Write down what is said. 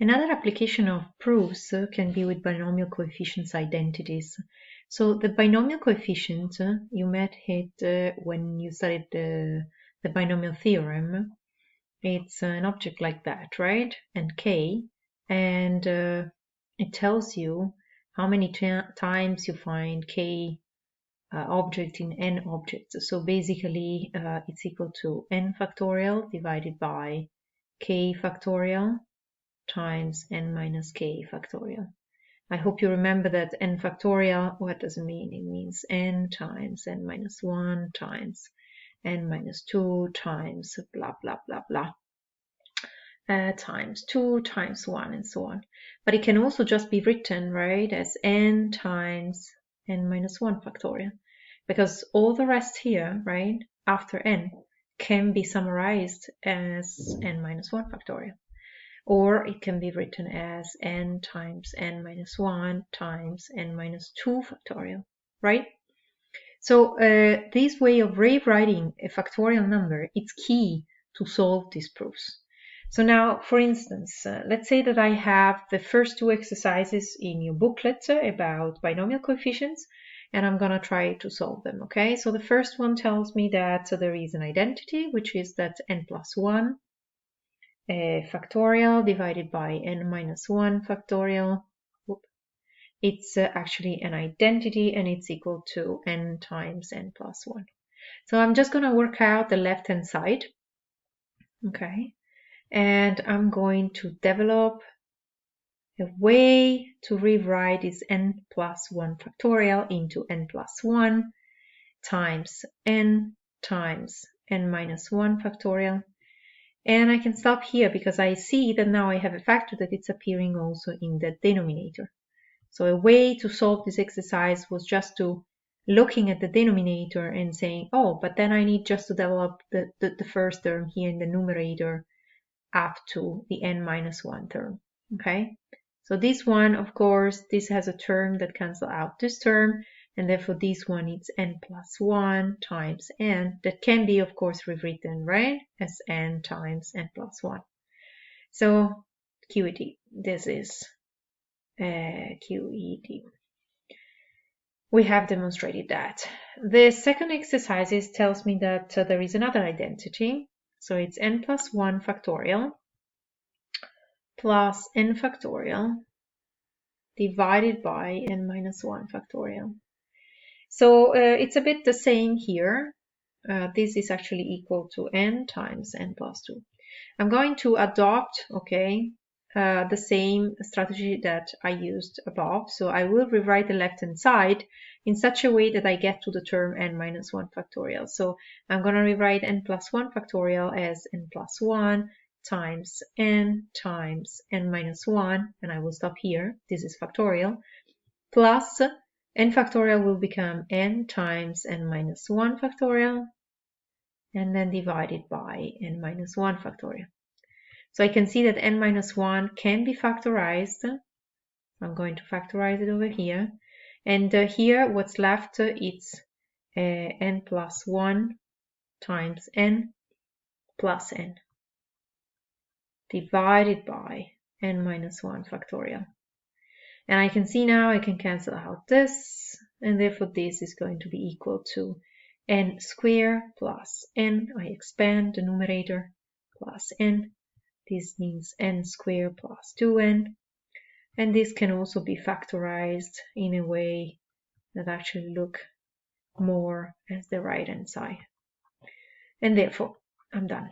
Another application of proofs can be with binomial coefficients identities. So the binomial coefficient, you met it when you studied the binomial theorem. It's an object like that, right? And k, and it tells you how many times you find k object in n objects. So basically, it's equal to n factorial divided by k factorial times n minus k factorial. I hope you remember that n factorial, what does it mean? It means n times n minus 1 times n minus 2 times blah, blah, blah, blah. Times 2 times 1 and so on. But it can also just be written, right, as n times n minus 1 factorial. Because all the rest here, right, after n, can be summarized as n minus 1 factorial. Or it can be written as n times n minus 1 times n minus 2 factorial, right? So this way of rewriting a factorial number, it's key to solve these proofs. So now, for instance, let's say that I have the first two exercises in your booklet about binomial coefficients, and I'm going to try to solve them, okay? So the first one tells me that there is an identity, which is that n plus 1 factorial divided by n minus 1 factorial. It's actually an identity, and it's equal to n times n plus 1. So I'm just going to work out the left-hand side, okay? And I'm going to develop a way to rewrite this n plus 1 factorial into n plus 1 times n minus 1 factorial. And I can stop here because I see that now I have a factor that it's appearing also in the denominator. So a way to solve this exercise was just to looking at the denominator and saying, oh, but then I need just to develop the first term here in the numerator up to the n minus 1 term, okay? So this one, of course, this has a term that cancels out this term, and therefore this one is n plus 1 times n. That can be, of course, rewritten, right, as n times n plus 1. So QED, this is QED. We have demonstrated that. The second exercise tells me that there is another identity. So it's n plus 1 factorial plus n factorial divided by n minus 1 factorial. So it's a bit the same here. This is actually equal to n times n plus 2. I'm going to adopt, okay, the same strategy that I used above. So I will rewrite the left-hand side in such a way that I get to the term n minus 1 factorial. So I'm going to rewrite n plus 1 factorial as n plus 1 times n minus 1, and I will stop here. This is factorial, plus n factorial will become n times n minus 1 factorial, and then divided by n minus 1 factorial. So I can see that n minus 1 can be factorized. I'm going to factorize it over here. And here what's left it's n plus 1 times n plus n divided by n minus 1 factorial. And I can see now I can cancel out this, and therefore this is going to be equal to n squared plus n. I expand the numerator plus n. This means n squared plus 2n. And this can also be factorized in a way that actually look more as the right-hand side. And therefore, I'm done.